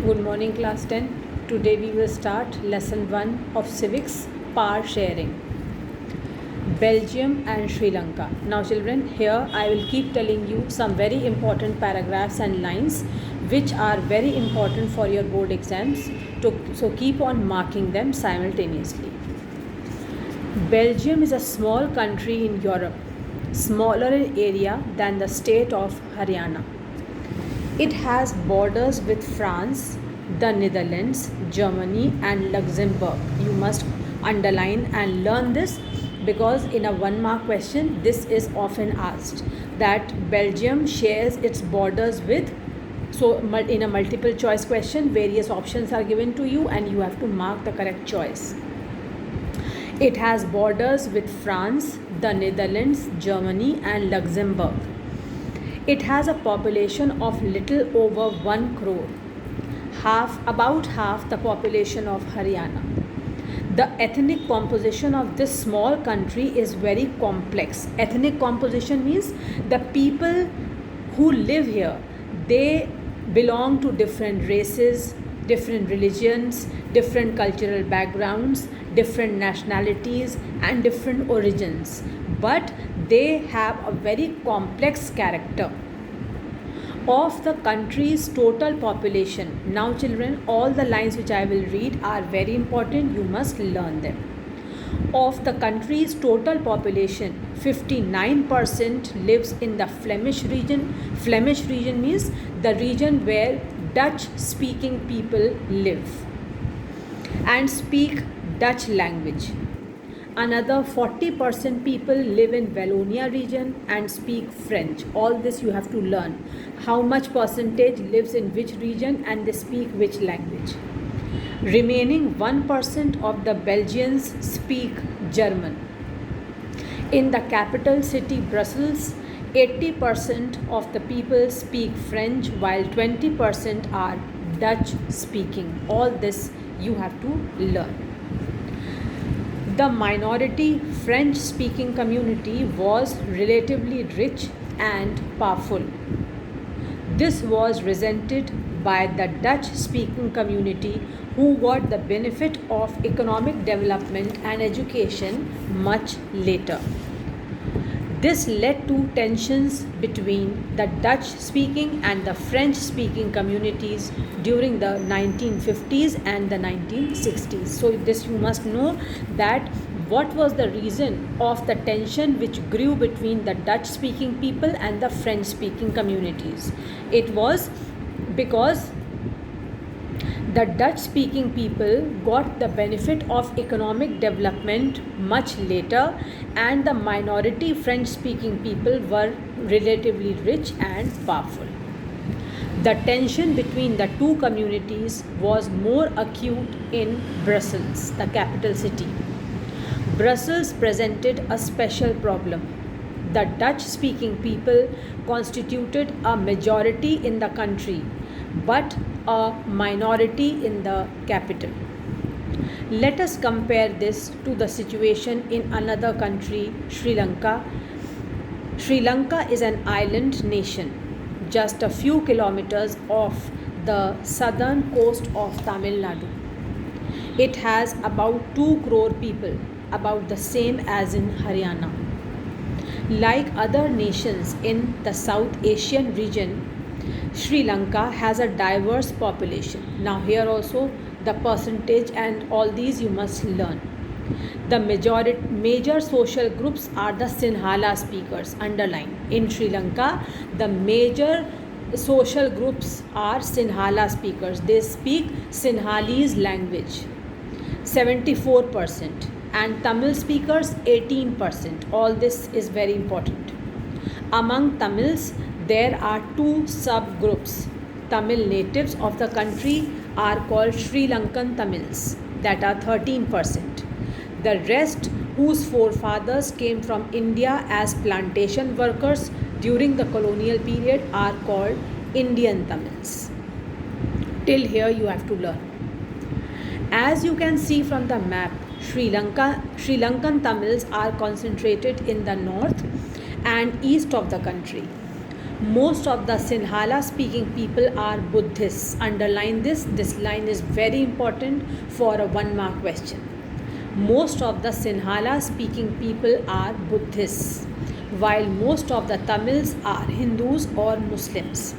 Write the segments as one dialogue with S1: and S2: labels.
S1: Good morning, class 10. Today we will start lesson 1 of civics, power sharing. Belgium and Sri Lanka. Now children, here I will keep telling you some very important paragraphs and lines which are very important for your board exams. So keep on marking them simultaneously. Belgium is a small country in Europe, smaller in area than the state of Haryana. It has borders with France, the Netherlands, Germany and Luxembourg. You must underline and learn this because in a 1-mark question this is often asked that Belgium shares its borders with. So in a multiple choice question various options are given to you and you have to mark the correct choice. It has borders with France, the Netherlands, Germany and Luxembourg. It has a population of little over 1 crore, about half the population of Haryana. The ethnic composition of this small country is very complex. Ethnic composition means the people who live here, they belong to different races, different religions, different cultural backgrounds, different nationalities and different origins, but they have a very complex character. Of the country's total population, now children, all the lines which I will read are very important, you must learn them. Of the country's total population, 59% lives in the Flemish region. Flemish region means the region where Dutch speaking people live and speak Dutch language. Another 40% people live in Wallonia region and speak French. All this you have to learn. How much percentage lives in which region and they speak which language. Remaining 1% of the Belgians speak German. In the capital city Brussels, 80% of the people speak French while 20% are Dutch speaking. All this you have to learn. The minority French-speaking community was relatively rich and powerful. This was resented by the Dutch-speaking community who got the benefit of economic development and education much later. This led to tensions between the Dutch-speaking and the French-speaking communities during the 1950s and the 1960s. So this you must know that what was the reason of the tension which grew between the Dutch-speaking people and the French-speaking communities. It was because the Dutch-speaking people got the benefit of economic development much later and the minority French-speaking people were relatively rich and powerful. The tension between the two communities was more acute in Brussels, the capital city. Brussels presented a special problem. The Dutch-speaking people constituted a majority in the country, but a minority in the capital. Let us compare this to the situation in another country, Sri Lanka. Sri Lanka is an island nation, just a few kilometers off the southern coast of Tamil Nadu. It has about 2 crore people, about the same as in Haryana. Like other nations in the South Asian region, Sri Lanka has a diverse population. Now here also the percentage and all these you must learn. The major social groups are the Sinhala speakers. Underline. In Sri Lanka, the major social groups are Sinhala speakers. They speak Sinhalese language. 74% and Tamil speakers 18%. All this is very important. Among Tamils, there are 2 subgroups. Tamil natives of the country are called Sri Lankan Tamils, that are 13%. The rest, whose forefathers came from India as plantation workers during the colonial period, are called Indian Tamils. Till here you have to learn. As you can see from the map, Sri Lankan Tamils are concentrated in the north and east of the country, Most of the Sinhala speaking people are Buddhists. Underline this. This line is very important for a 1 mark question. Most of the Sinhala speaking people are Buddhists, while most of the Tamils are Hindus or Muslims.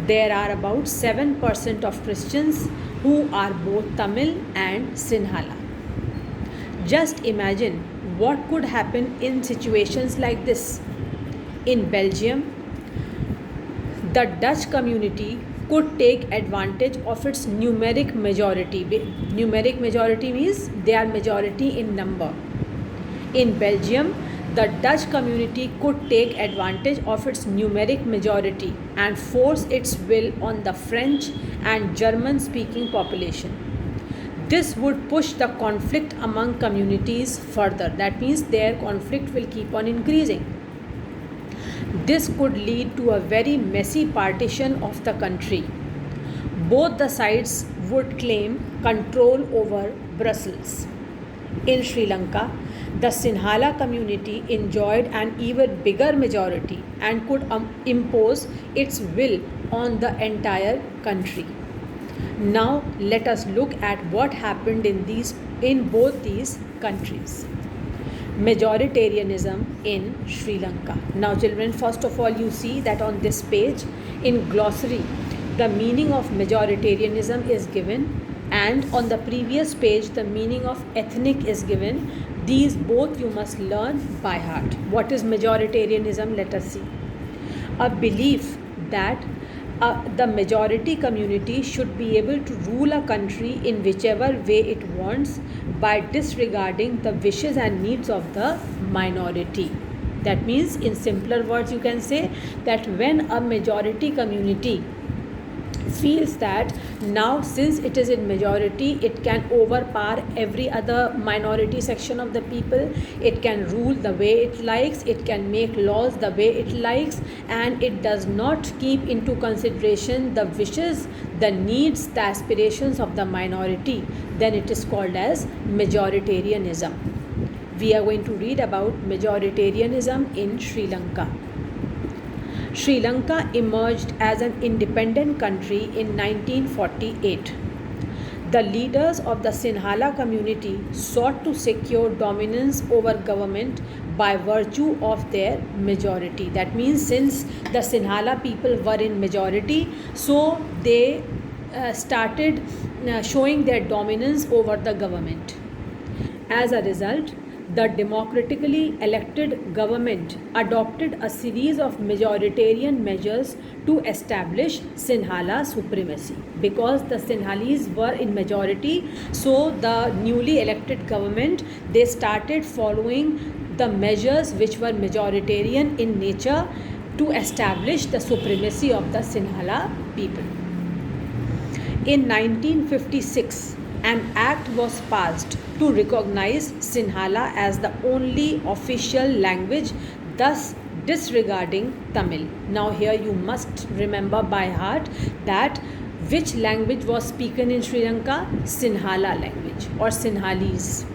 S1: There are about 7% of Christians who are both Tamil and Sinhala. Just imagine what could happen in situations like this. In Belgium, the Dutch community could take advantage of its numeric majority. Numeric majority means they are majority in number. In Belgium, the Dutch community could take advantage of its numeric majority and force its will on the French and German speaking population. This would push the conflict among communities further. That means their conflict will keep on increasing. This could lead to a very messy partition of the country. Both the sides would claim control over Brussels. In Sri Lanka, the Sinhala community enjoyed an even bigger majority and could impose its will on the entire country. Now let us look at what happened in both these countries. Majoritarianism in Sri Lanka. Now children, first of all you see that on this page in glossary the meaning of majoritarianism is given, and on the previous page the meaning of ethnic is given. These both you must learn by heart. What is majoritarianism? Let us see. A belief that the majority community should be able to rule a country in whichever way it wants by disregarding the wishes and needs of the minority. That means, in simpler words, you can say that when a majority community feels that now since it is in majority it can overpower every other minority section of the people, it can rule the way it likes, it can make laws the way it likes, and it does not keep into consideration the wishes, the needs, the aspirations of the minority, then it is called as majoritarianism. We are going to read about majoritarianism in Sri Lanka. Sri Lanka emerged as an independent country in 1948. The leaders of the Sinhala community sought to secure dominance over government by virtue of their majority. That means since the Sinhala people were in majority, so they started showing their dominance over the government. As a result, the democratically elected government adopted a series of majoritarian measures to establish Sinhala supremacy. Because the Sinhalese were in majority, so the newly elected government, they started following the measures which were majoritarian in nature to establish the supremacy of the Sinhala people. In 1956, an act was passed to recognize Sinhala as the only official language, thus disregarding Tamil. Now here you must remember by heart that which language was spoken in Sri Lanka? Sinhala language or Sinhalese.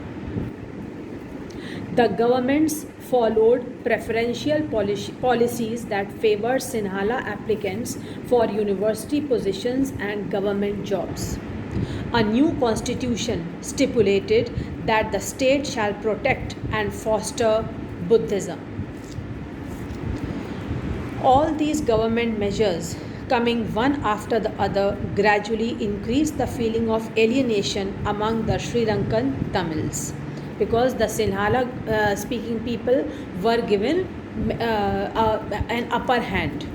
S1: The governments followed preferential policies that favored Sinhala applicants for university positions and government jobs. A new constitution stipulated that the state shall protect and foster Buddhism. All these government measures, coming one after the other, gradually increased the feeling of alienation among the Sri Lankan Tamils, because the Sinhala speaking people were given an upper hand,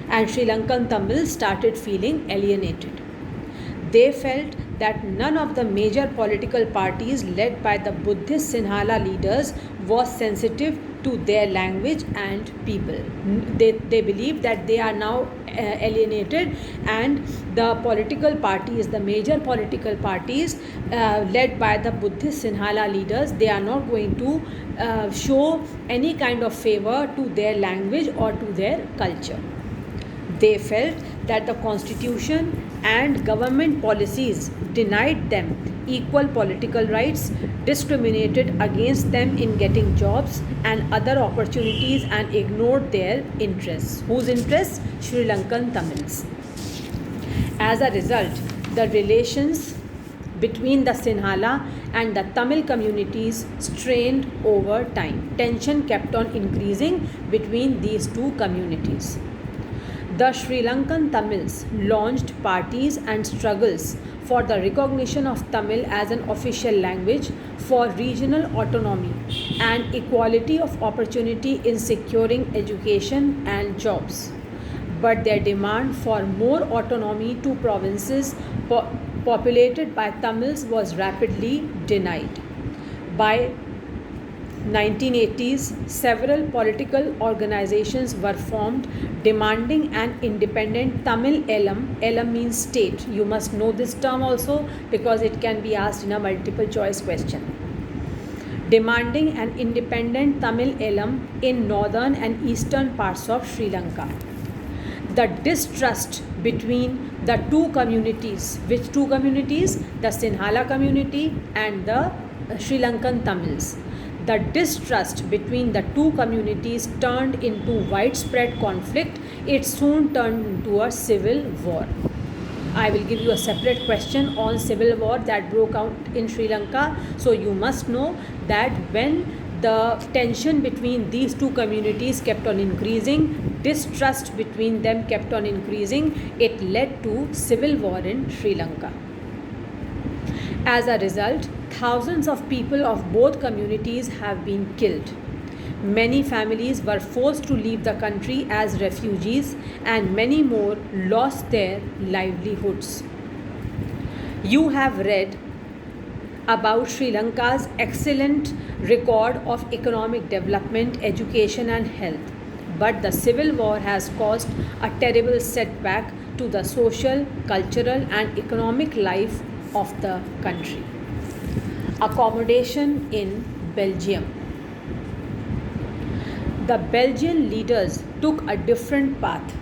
S1: and Sri Lankan Tamils started feeling alienated. They felt that none of the major political parties led by the Buddhist Sinhala leaders was sensitive to their language and people. They believe that they are now alienated, and the political parties, the major political parties led by the Buddhist Sinhala leaders, they are not going to show any kind of favor to their language or to their culture. They felt that the constitution and government policies denied them equal political rights, discriminated against them in getting jobs and other opportunities, and ignored their interests. Whose interests? Sri Lankan Tamils. As a result, the relations between the Sinhala and the Tamil communities strained over time. Tension kept on increasing between these two communities. The Sri Lankan Tamils launched parties and struggles for the recognition of Tamil as an official language, for regional autonomy and equality of opportunity in securing education and jobs. But their demand for more autonomy to provinces populated by Tamils was rapidly denied. By 1980s, several political organizations were formed demanding an independent Tamil Elam. Elam means state. You must know this term also because it can be asked in a multiple choice question. Demanding an independent Tamil Elam in northern and eastern parts of Sri Lanka. The distrust between the two communities, which two communities? The Sinhala community and the Sri Lankan Tamils. The distrust between the two communities turned into widespread conflict. It soon turned into a civil war. I will give you a separate question on civil war that broke out in Sri Lanka. So you must know that when the tension between these two communities kept on increasing, distrust between them kept on increasing, it led to civil war in Sri Lanka. As a result, thousands of people of both communities have been killed. Many families were forced to leave the country as refugees, and many more lost their livelihoods. You have read about Sri Lanka's excellent record of economic development, education, and health. But the civil war has caused a terrible setback to the social, cultural, and economic life of the country. Accommodation in Belgium. The Belgian leaders took a different path.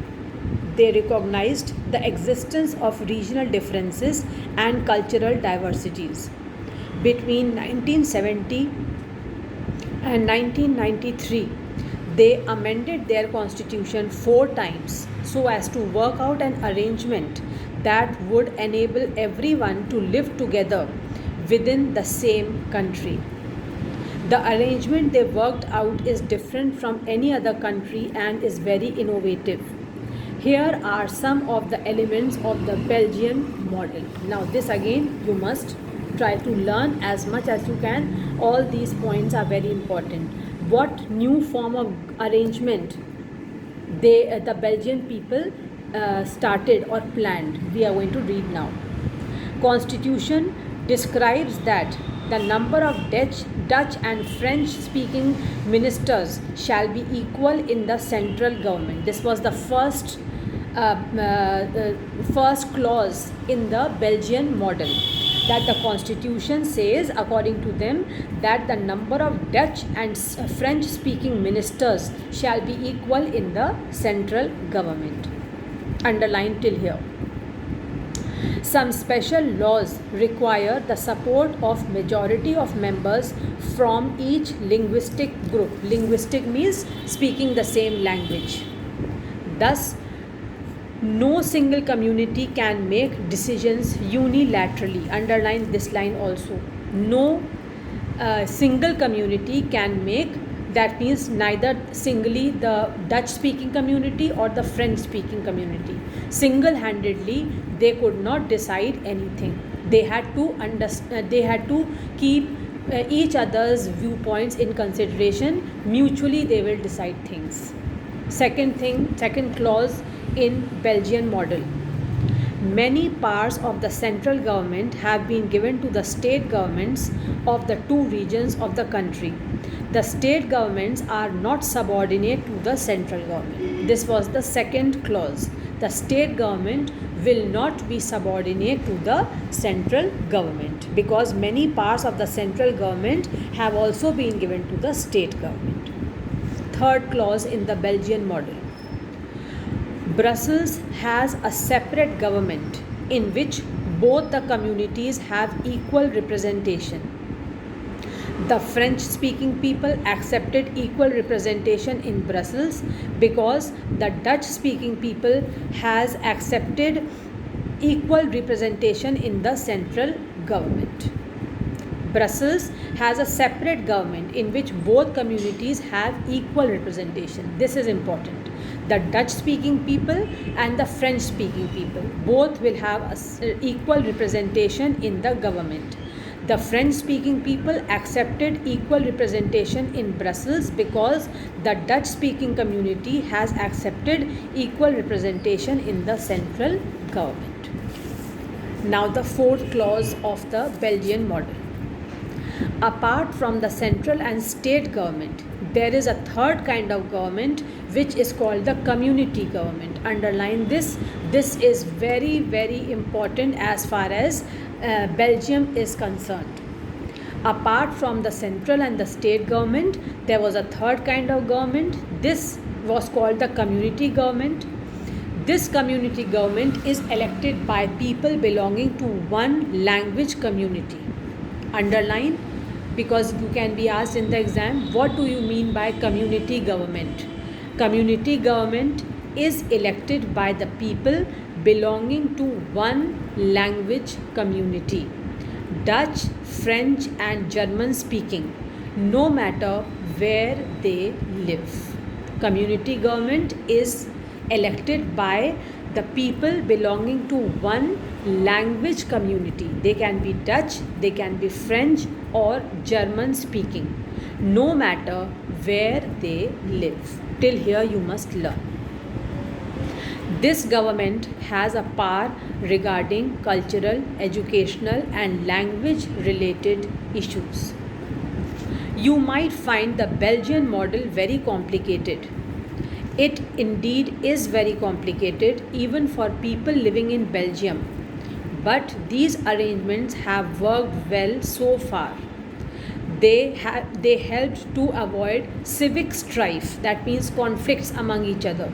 S1: They recognized the existence of regional differences and cultural diversities. Between 1970 and 1993, they amended their constitution 4 times so as to work out an arrangement that would enable everyone to live together within the same country. The arrangement they worked out is different from any other country and is very innovative. Here are some of the elements of the Belgian model. Now this again you must try to learn as much as you can. All these points are very important. What new form of arrangement the Belgian people started or planned, we are going to read now. Constitution describes that the number of Dutch and French speaking ministers shall be equal in the central government. This was the first clause in the Belgian model, that the constitution says, according to them, that the number of Dutch and French speaking ministers shall be equal in the central government. Underline till here. Some special laws require the support of majority of members from each linguistic group. Linguistic means speaking the same language. Thus, no single community can make decisions unilaterally. Underline this line also. No single community can make, that means neither singly the Dutch speaking community or the French speaking community. Single-handedly they could not decide anything. They had to they had to keep each other's viewpoints in consideration. Mutually they will decide things. Second clause in Belgian model. Many powers of the central government have been given to the state governments of the two regions of the country. The state governments are not subordinate to the central government. This was the second clause. The state government will not be subordinate to the central government, because many parts of the central government have also been given to the state government. Third clause in the Belgian model. Brussels has a separate government in which both the communities have equal representation. The French-speaking people accepted equal representation in Brussels because the Dutch-speaking people has accepted equal representation in the central government. Brussels has a separate government in which both communities have equal representation. This is important. The Dutch-speaking people and the French-speaking people both will have equal representation in the government. The French-speaking people accepted equal representation in Brussels because the Dutch-speaking community has accepted equal representation in the central government. Now the fourth clause of the Belgian model. Apart from the central and state government, there is a third kind of government which is called the community government. Underline this. This is very, very important as far as Belgium is concerned. Apart from the central and the state government, there was a third kind of government. This was called the community government. This community government is elected by people belonging to one language community. Underline, because you can be asked in the exam, what do you mean by community government? Community government is elected by the people belonging to one language community, Dutch, French and German speaking, no matter where they live. Community government is elected by the people belonging to one language community. They can be Dutch, they can be French or German speaking, no matter where they live. Till here you must learn. This government has a power regarding cultural, educational and language related issues. You might find the Belgian model very complicated. It indeed is very complicated even for people living in Belgium. But these arrangements have worked well so far. They helped to avoid civic strife, that means conflicts among each other,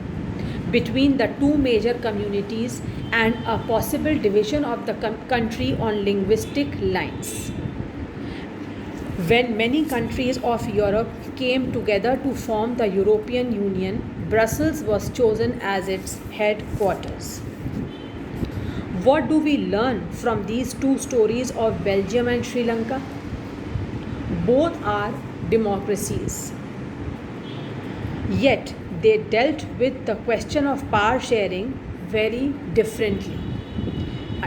S1: between the two major communities and a possible division of the country on linguistic lines. When many countries of Europe came together to form the European Union, Brussels was chosen as its headquarters. What do we learn from these two stories of Belgium and Sri Lanka? Both are democracies. Yet they dealt with the question of power sharing very differently.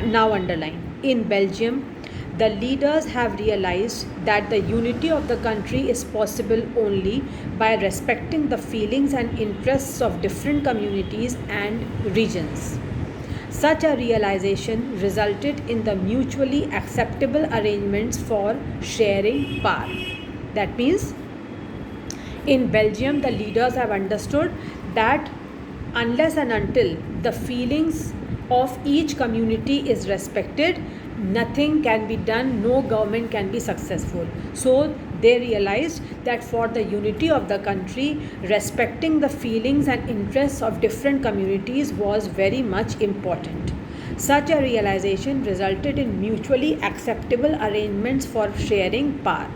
S1: Now underline. In Belgium, the leaders have realized that the unity of the country is possible only by respecting the feelings and interests of different communities and regions. Such a realization resulted in the mutually acceptable arrangements for sharing power. That means, in Belgium, the leaders have understood that unless and until the feelings of each community is respected, nothing can be done, no government can be successful. So they realized that for the unity of the country, respecting the feelings and interests of different communities was very much important. Such a realization resulted in mutually acceptable arrangements for sharing power.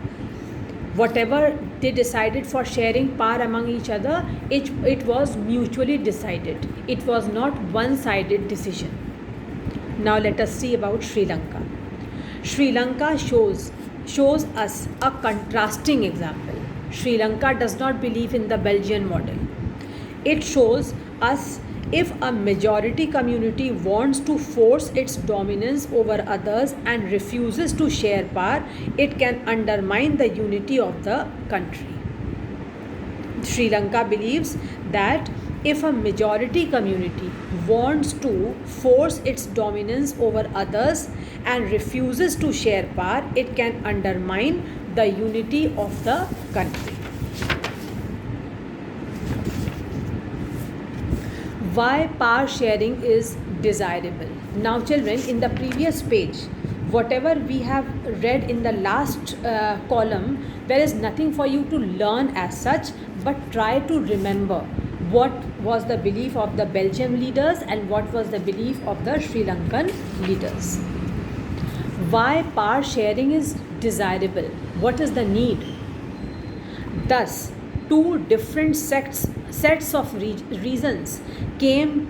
S1: Whatever they decided for sharing power among each other, it was mutually decided. It was not one-sided decision. Now let us see about Sri Lanka. Sri Lanka shows us a contrasting example. Sri Lanka does not believe in the Belgian model. It shows us if a majority community wants to force its dominance over others and refuses to share power, it can undermine the unity of the country. Sri Lanka believes that if a majority community wants to force its dominance over others and refuses to share power, it can undermine the unity of the country. Why power sharing is desirable? Now children, in the previous page, whatever we have read in the last column, there is nothing for you to learn as such, but try to remember what was the belief of the Belgian leaders and what was the belief of the Sri Lankan leaders. Why power sharing is desirable? What is the need? Thus, two different sets of reasons can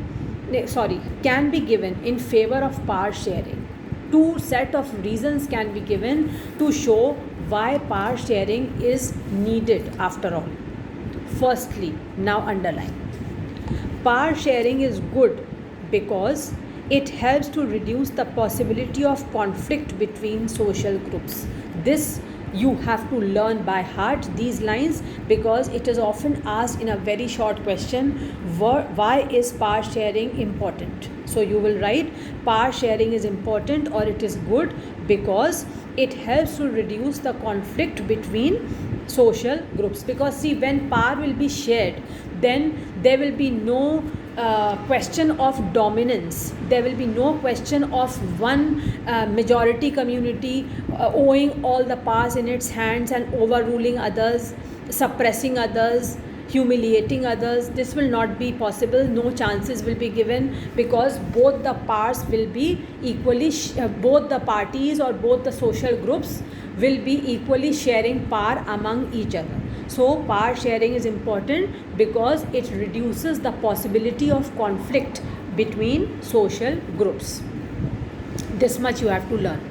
S1: be given in favor of power sharing. Two set of reasons can be given to show why power sharing is needed after all. Firstly, now underline. Power sharing is good because it helps to reduce the possibility of conflict between social groups. This you have to learn by heart these lines, because it is often asked in a very short question, why is power sharing important? So you will write, power sharing is important or it is good because it helps to reduce the conflict between social groups. Because see, when power will be shared, then there will be no question of dominance. There will be no question of one majority community owing all the powers in its hands and overruling others, suppressing others, humiliating others. This will not be possible. No chances will be given, because both the powers will be equally both the parties or both the social groups will be equally sharing power among each other. So power sharing is important because it reduces the possibility of conflict between social groups. This much you have to learn.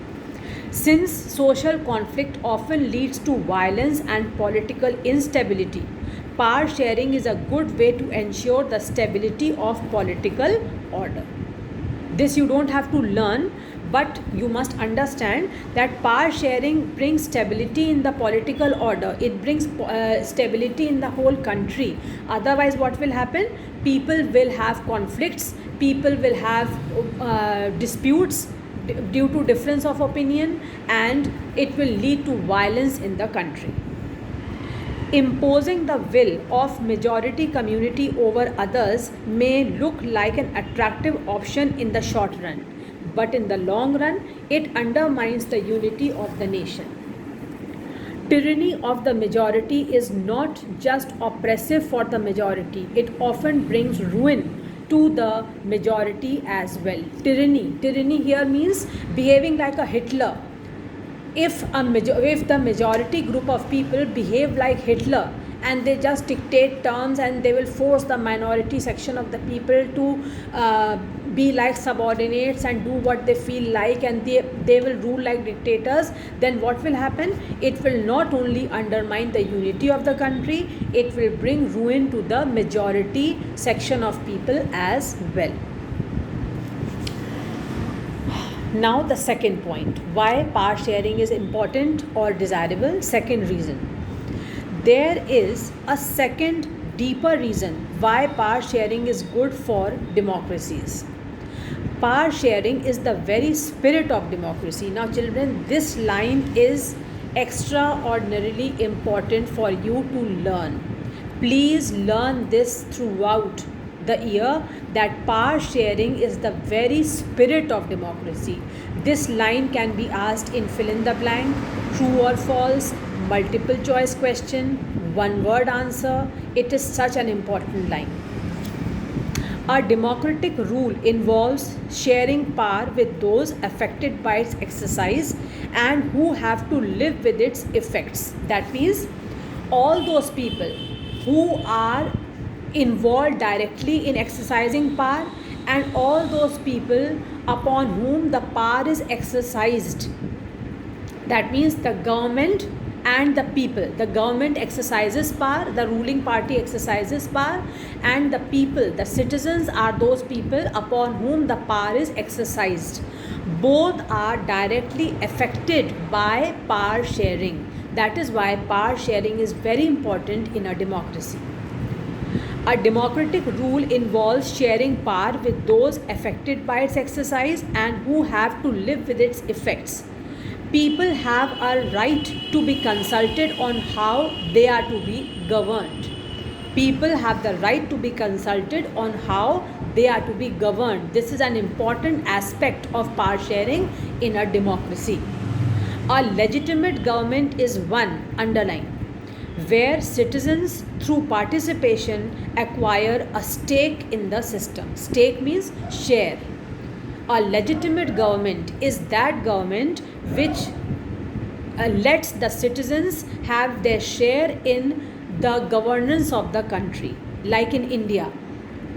S1: Since social conflict often leads to violence and political instability, power sharing is a good way to ensure the stability of political order. This you don't have to learn, but you must understand that power sharing brings stability in the political order. It brings stability in the whole country. Otherwise, what will happen? People will have conflicts, people will have disputes due to difference of opinion, and it will lead to violence in the country. Imposing the will of majority community over others may look like an attractive option in the short run, but in the long run, it undermines the unity of the nation. Tyranny of the majority is not just oppressive for the majority, it often brings ruin to the majority as well. Tyranny here means behaving like a Hitler. If the majority group of people behave like Hitler and they just dictate terms and they will force the minority section of the people to be like subordinates and do what they feel like, and they will rule like dictators, then what will happen? It will not only undermine the unity of the country, it will bring ruin to the majority section of people as well. Now the second point, why power sharing is important or desirable. Second reason, there is a second deeper reason why power sharing is good for democracies. Power sharing is the very spirit of democracy. Now children, this line is extraordinarily important for you to learn. Please learn this throughout the year, that power sharing is the very spirit of democracy. This line can be asked in fill in the blank, true or false, multiple choice question, one word answer. It is such an important line. A democratic rule involves sharing power with those affected by its exercise and who have to live with its effects. That means all those people who are involved directly in exercising power and all those people upon whom the power is exercised. That means the government and the people. The government exercises power, the ruling party exercises power, and the people, the citizens, are those people upon whom the power is exercised. Both are directly affected by power sharing. That is why power sharing is very important in a democracy. A democratic rule involves sharing power with those affected by its exercise and who have to live with its effects. People have a right to be consulted on how they are to be governed. People have the right to be consulted on how they are to be governed. This is an important aspect of power sharing in a democracy. A legitimate government is one, underline, where citizens through participation acquire a stake in the system. Stake means share. A legitimate government is that government which lets the citizens have their share in the governance of the country. Like in India,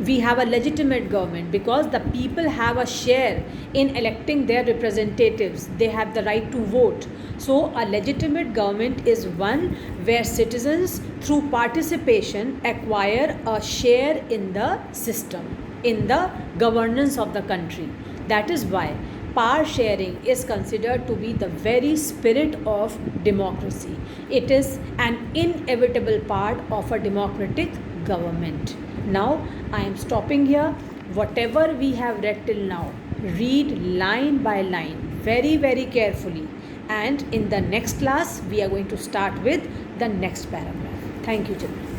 S1: we have a legitimate government because the people have a share in electing their representatives. They have the right to vote. So, a legitimate government is one where citizens, through participation, acquire a share in the system, in the governance of the country. That is why power sharing is considered to be the very spirit of democracy. It is an inevitable part of a democratic government. Now, I am stopping here. Whatever we have read till now, read line by line very, very carefully. And in the next class, we are going to start with the next paragraph. Thank you, children.